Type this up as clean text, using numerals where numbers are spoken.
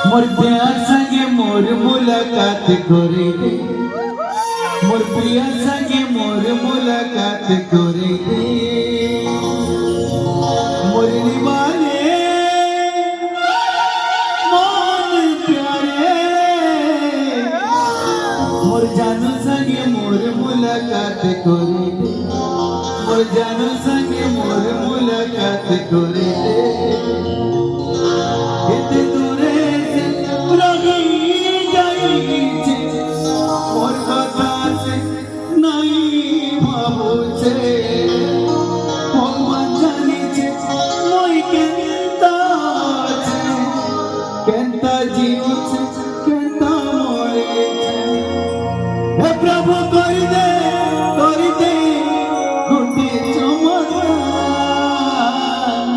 मोर प्यार संगे मोर मुलाकात करे दे, मोर प्यार संगे मोर मुलाकात करे दे, मोर निवाले मोर प्यारे, मोर जानू संगे मोर मुलाकात करे दे, मोर जानू संगे मोर मुलाकात करे दे।